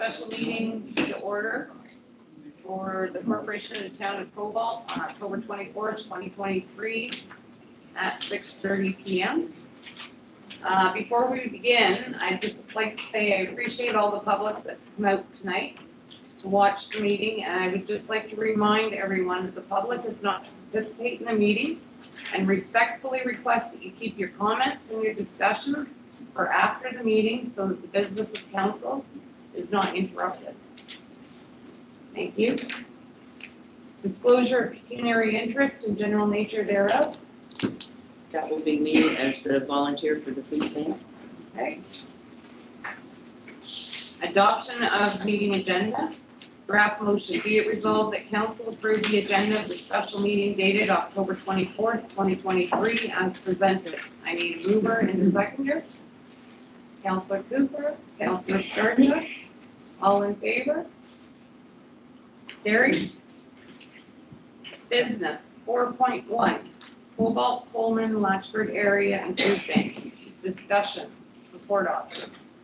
special meeting to order for the Corporation of the Town of Cobalt on October 24th, 2023 at 6:30 p.m. Before we begin, I'd just like to say I appreciate all the public that's come out tonight to watch the meeting, and I would just like to remind everyone that the public is not to participate in the meeting and respectfully request that you keep your comments and your discussions for after the meeting so that the business of council is not interrupted. Thank you. Disclosure of pecuniary interest and general nature thereof. That will be me as a volunteer for the food bank. Okay. Adoption of meeting agenda. Draft motion. Be it resolved that council approve the agenda of the special meeting dated October 24th, 2023 as presented. I need a mover and a seconder. Councillor Cooper, Councillor Sturgeon, all in favor? Carried. Business 4.1, Cobalt, Pullman, Latchford area and food bank. Discussion, support options.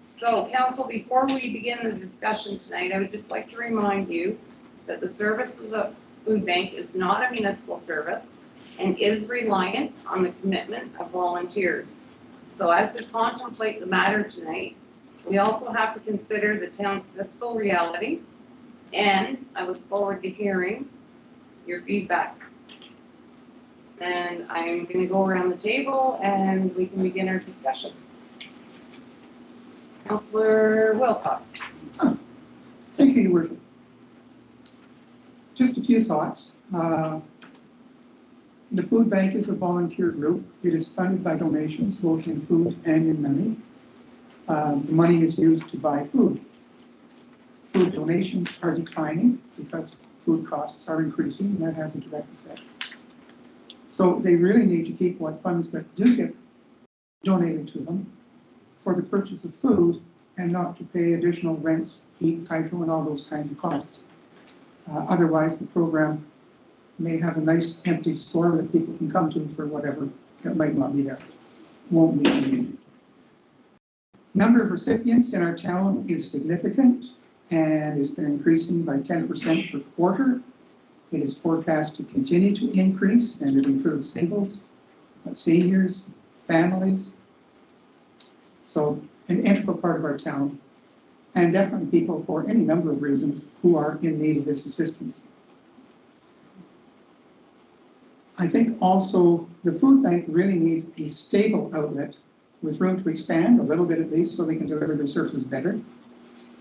So council, before we begin the discussion tonight, I would just like to remind you that the service of the food bank is not a municipal service and is reliant on the commitment of volunteers. So as we contemplate the matter tonight, we also have to consider the town's fiscal reality, and I look forward to hearing your feedback. And I'm going to go around the table and we can begin our discussion. Councillor Wilcox. Thank you, Your Worship. Just a few thoughts. The food bank is a volunteer group. It is funded by donations, both in food and in money. The money is used to buy food. Food donations are declining because food costs are increasing, and that has a direct effect. So they really need to keep what funds that do get donated to them for the purchase of food and not to pay additional rents, heat, hydro, and all those kinds of costs. Otherwise, the program may have a nice empty store that people can come to for whatever that might not be there. Won't be needed. Number of recipients in our town is significant and has been increasing by 10% per quarter. It is forecast to continue to increase, and it includes singles, seniors, families. So an integral part of our town, and definitely people for any number of reasons who are in need of this assistance. I think also the food bank really needs a stable outlet with room to expand a little bit at least so they can deliver their services better.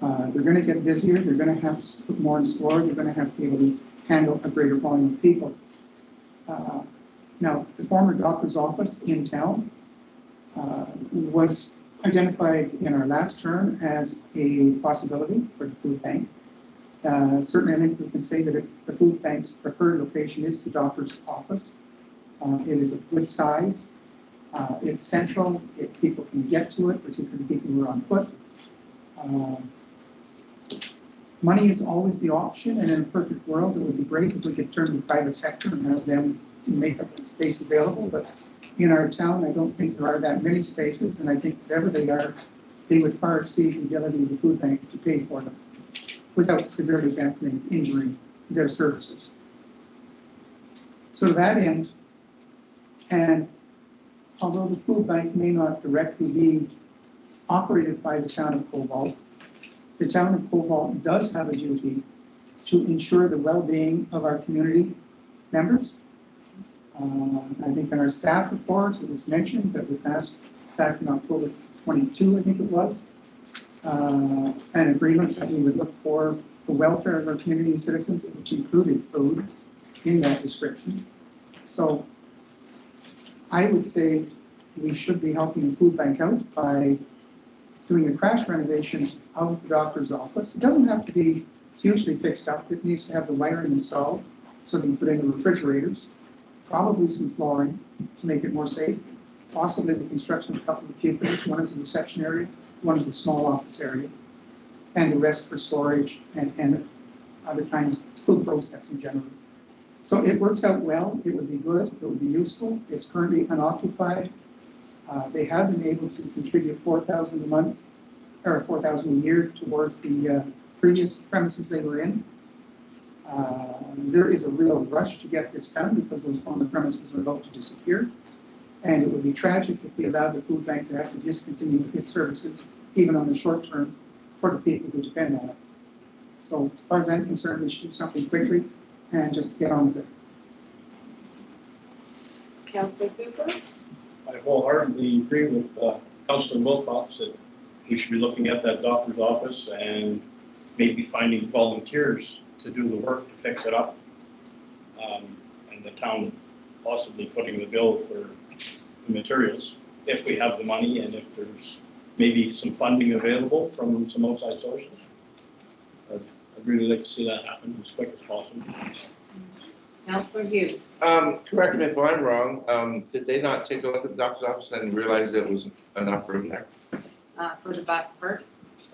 They're going to get busier, they're going to have to put more in store, they're going to have to be able to handle a greater volume of people. Now, the former doctor's office in town was identified in our last term as a possibility for the food bank. Certainly, I think we can say that the food bank's preferred location is the doctor's office. It is of good size. It's central. People can get to it, particularly people who are on foot. Money is always the option, and in a perfect world, it would be great if we could turn to the private sector and have them make up the space available. But in our town, I don't think there are that many spaces, and I think whatever they are, they would far exceed the ability of the food bank to pay for them without severely dampening, injuring their services. So to that end, and although the food bank may not directly be operated by the town of Cobalt, the town of Cobalt does have a duty to ensure the well-being of our community members. I think in our staff report, it was mentioned that we passed back in October 22, I think it was, an agreement that we would look for the welfare of our community citizens, which included food in that description. So I would say we should be helping the food bank out by doing a crash renovation of the doctor's office. It doesn't have to be hugely fixed up. It needs to have the wiring installed so they can put in the refrigerators, probably some flooring to make it more safe, possibly the construction of a couple of cubicles. One is a reception area, one is a small office area, and the rest for storage and other kinds of food processing generally. So it works out well. It would be good. It would be useful. It's currently unoccupied. They have been able to contribute $4,000 a month or 4,000 a year towards the previous premises they were in. There is a real rush to get this done because those former premises are about to disappear. And it would be tragic if we allowed the food bank to have to discontinue its services, even on the short term, for the people who depend on it. So as far as I'm concerned, we should do something quickly and just get on with it. Councillor Cooper? I wholeheartedly agree with Councillor Wilcox that we should be looking at that doctor's office and maybe finding volunteers to do the work to fix it up. And the town possibly footing the bill for the materials if we have the money and if there's maybe some funding available from some outside sources. I'd really like to see that happen as quick as possible. Councillor Hughes? Correct me if I'm wrong, did they not take a look at the doctor's office and realize there was enough room there? For the back part?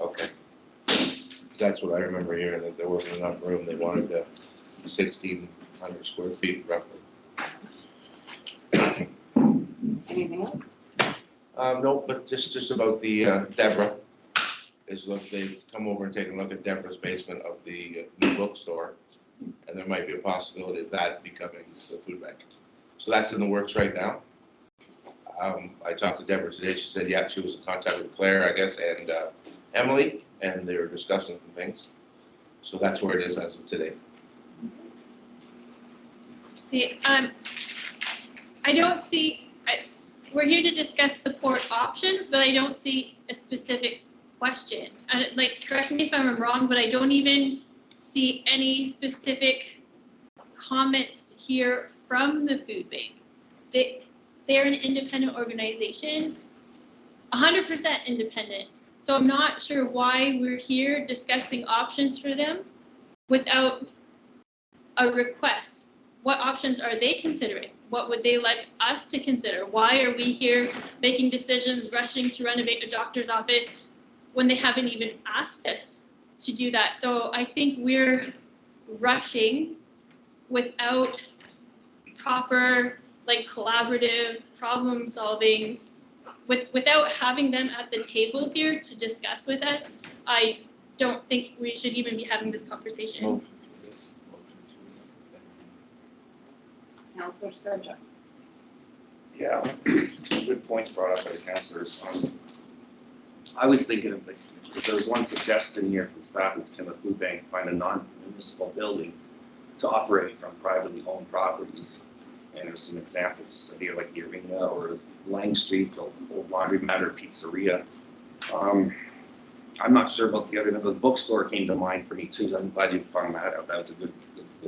Okay. That's what I remember hearing, that there wasn't enough room, they wanted 1,600 square feet roughly. Anything else? No, but just about the Deborah, is look, they've come over and taken a look at Deborah's basement of the new bookstore, and there might be a possibility of that becoming the food bank. So that's in the works right now. I talked to Deborah today, she said, yeah, she was in contact with Claire, I guess, and Emily, and they were discussing some things. So that's where it is as of today. I don't see, we're here to discuss support options, but I don't see a specific question. Like, correct me if I'm wrong, but I don't even see any specific comments here from the food bank. They're an independent organization, 100% independent. So I'm not sure why we're here discussing options for them without a request. What options are they considering? What would they like us to consider? Why are we here making decisions, rushing to renovate a doctor's office when they haven't even asked us to do that? So I think we're rushing without proper, like, collaborative problem solving, without having them at the table here to discuss with us. I don't think we should even be having this conversation. Councillor Sturgeon? Yeah, some good points brought up by the councillors. I was thinking of, because there was one suggestion here from staff, is can the food bank find a non-municipal building to operate from privately owned properties? And there's some examples here, like the Arena or Lang Street, the old laundromat or pizzeria. I'm not sure about the other, the bookstore came to mind for me too. I'm glad you found that out. That was a good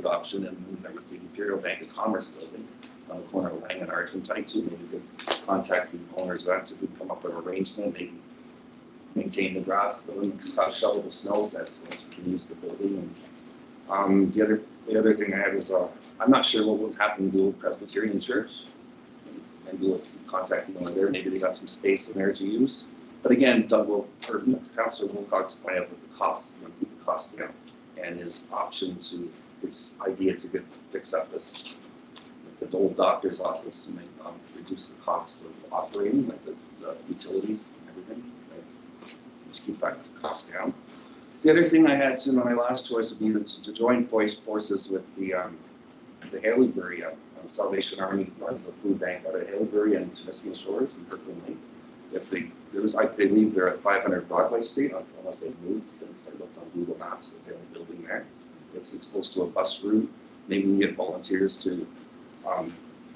option. And then there was the Imperial Bank of Commerce building on the corner of Lang and Argentine too. Maybe we could contact the owners of that, so we could come up with an arrangement, maybe maintain the grass, shovel the snows as we can use the building. And the other thing I had was I'm not sure what was happening to the old Presbyterian church. Maybe we'll contact the owner there. Maybe they got some space in there to use. But again, Councillor Wilcox pointed out with the costs, keep the cost down, and his idea to fix up the old doctor's office and reduce the costs of operating, like the utilities and everything. Right? Just keep that cost down. The other thing I had to, my last choice would be to join forces with the Haileybury Salvation Army runs the food bank out of Haileybury and Temiskaming Shores and Kirkland Lake. I believe they're at 500 Broadway Street, unless they've moved since I looked on Google Maps, they're a building there. It's close to a bus route. Maybe we get volunteers to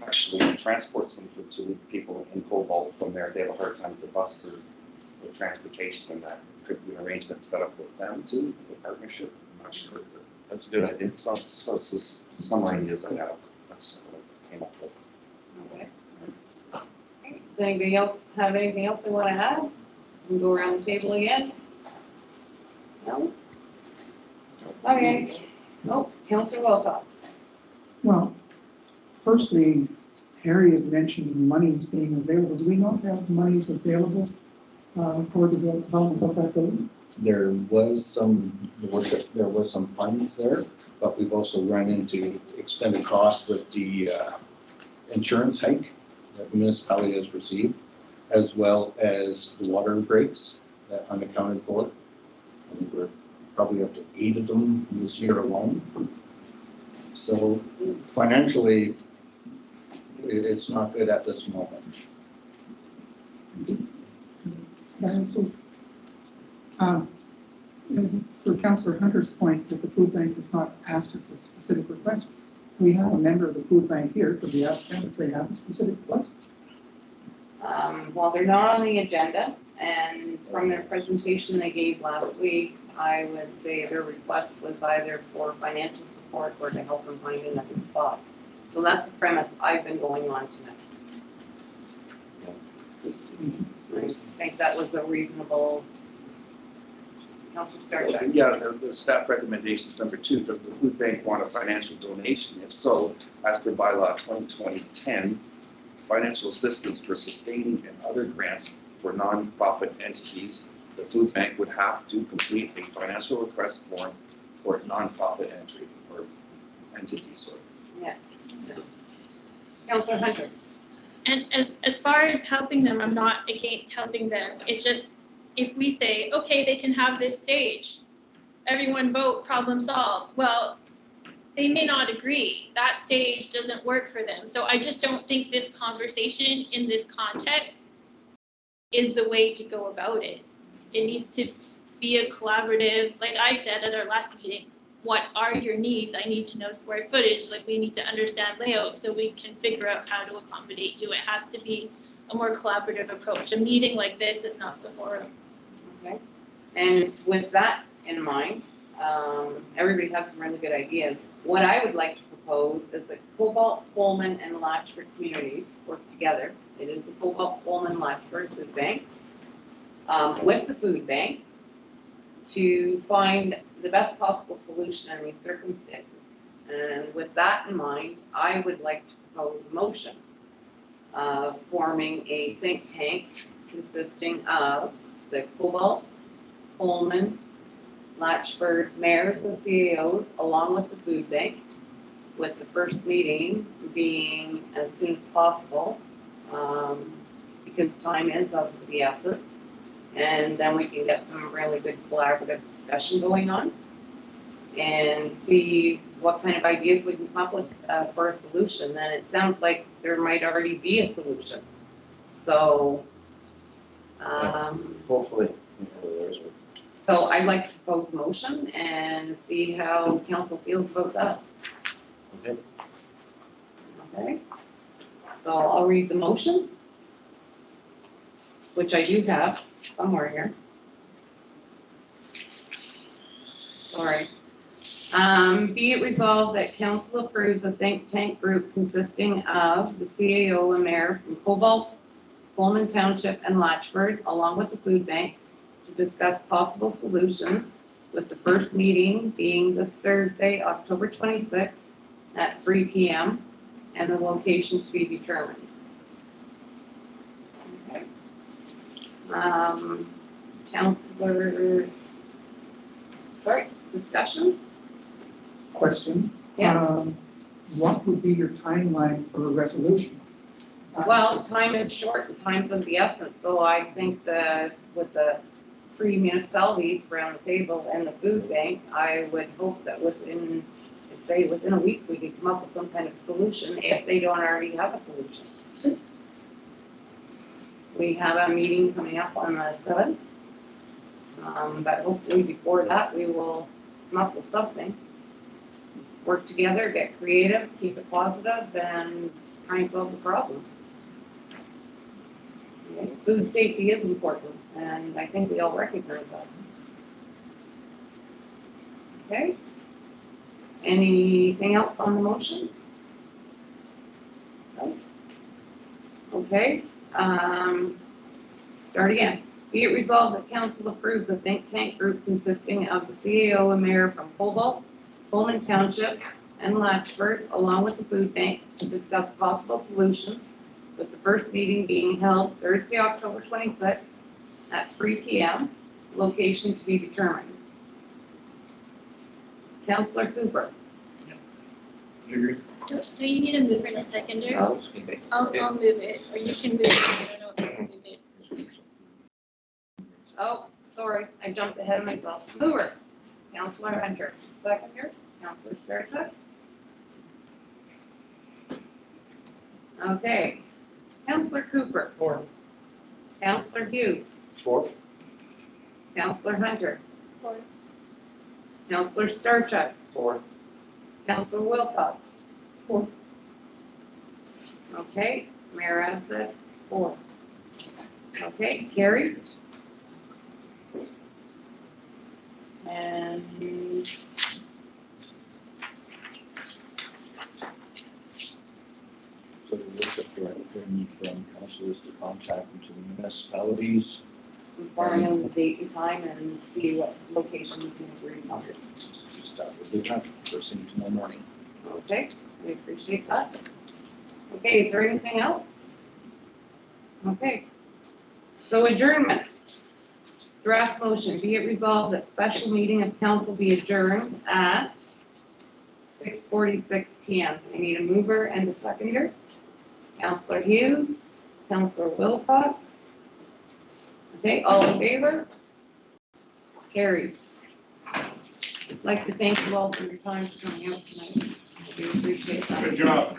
actually transport some food to people in Cobalt from there. If they have a hard time with the bus or with transportation, and that could be an arrangement set up with them too, with a partnership. I'm not sure, but That's a good idea. so it's just some ideas I have. That's what I came up with. Okay. Does anybody else have anything else they want to add? We can go around the table again. No? Okay. Oh, Councillor Wilcox. Well, firstly, Harry had mentioned monies being available. Do we not have monies available for the development of that building? There was some funds there, but we've also run into extended costs with the insurance hike that the municipality has received, as well as the water breaks unaccounted for. I think we're probably up to 8 of them this year alone. So financially, it's not good at this moment. So, for Councillor Hunter's point that the food bank has not asked us a specific request, we have a member of the food bank here. Could we ask them if they have a specific request? Well, they're not on the agenda, and from their presentation they gave last week, I would say their request was either for financial support or to help them find another spot. So that's the premise I've been going on tonight. I think that was a reasonable. Councilor Sarchet. Yeah, the staff recommendations number 2, does the food bank want a financial donation? If so, as per bylaw 2020-10, financial assistance for sustaining and other grants for non-profit entities, the food bank would have to complete a financial request form for a non-profit entry or entity, sorry. Yeah. Councilor Hunter. And as far as helping them, I'm not against helping them. It's just, if we say, okay, they can have this stage, everyone vote, problem solved. Well, they may not agree. That stage doesn't work for them. So I just don't think this conversation in this context is the way to go about it. It needs to be a collaborative, like I said at our last meeting, what are your needs? I need to know square footage, like we need to understand layout so we can figure out how to accommodate you. It has to be a more collaborative approach. A meeting like this is not the forum. Okay. And with that in mind, everybody had some really good ideas. What I would like to propose is that Cobalt, Coleman, and Latchford communities work together. It is the Cobalt, Coleman, Latchford Food Bank, with the food bank to find the best possible solution in these circumstances. And with that in mind, I would like to propose a motion forming a think tank consisting of the Cobalt, Coleman, Latchford mayors and CAOs, along with the food bank, with the first meeting being as soon as possible, because time is of the essence. And then we can get some really good collaborative discussion going on and see what kind of ideas we can come up with for a solution. And it sounds like there might already be a solution. So, Hopefully. so I'd like to propose a motion and see how council feels about that. Okay. Okay, so I'll read the motion, which I do have somewhere here. Sorry. Be it resolved that council approves a think tank group consisting of the CAO and mayor from Cobalt, Coleman Township, and Latchford, along with the food bank, to discuss possible solutions, with the first meeting being this Thursday, October 26th at 3 p.m. and the location to be determined. Okay. Councillor, sorry, discussion? Question? Yeah. What would be your timeline for a resolution? Well, time is short and time's of the essence, so I think that with the 3 municipalities around the table and the food bank, I would hope that within a week, we could come up with some kind of solution if they don't already have a solution. We have a meeting coming up on the 7th, but hopefully before that, we will come up with something. Work together, get creative, keep it positive, and try and solve the problem. Okay. Food safety is important, and I think we all recognize that. Okay. Anything else on the motion? No? Okay. Start again. Be it resolved that council approves a think tank group consisting of the CAO and mayor from Cobalt, Coleman Township, and Latchford, along with the food bank, to discuss possible solutions, with the first meeting being held Thursday, October 26th at 3 p.m., location to be determined. Councillor Cooper. You agree? Do you need a mover and a seconder? Oh. I'll move it, or you can move it. I don't know if you can move it. Oh, sorry, I jumped ahead of myself. Mover, Counselor Hunter. Seconder, Counselor Startup. Okay. Counselor Cooper. 4. Counselor Hughes. 4. Counselor Hunter. 4. Counselor Starchuck. 4. Counselor Wilcox. 4. Okay, Mayor Adset, 4. Okay, carried. And So the work that directing from council is to contact each of the municipalities. inform them the date and time and see what location we can agree on. Staff will do that first thing tomorrow morning. Okay, we appreciate that. Okay, is there anything else? Okay. So adjournment. Draft motion, be it resolved that special meeting of council be adjourned at 6:46 PM. I need a mover and a seconder. Counselor Hughes, Counselor Wilcox. Okay, all in favor? Carried. I'd like to thank you all for your time for coming out tonight. We appreciate that. Good job.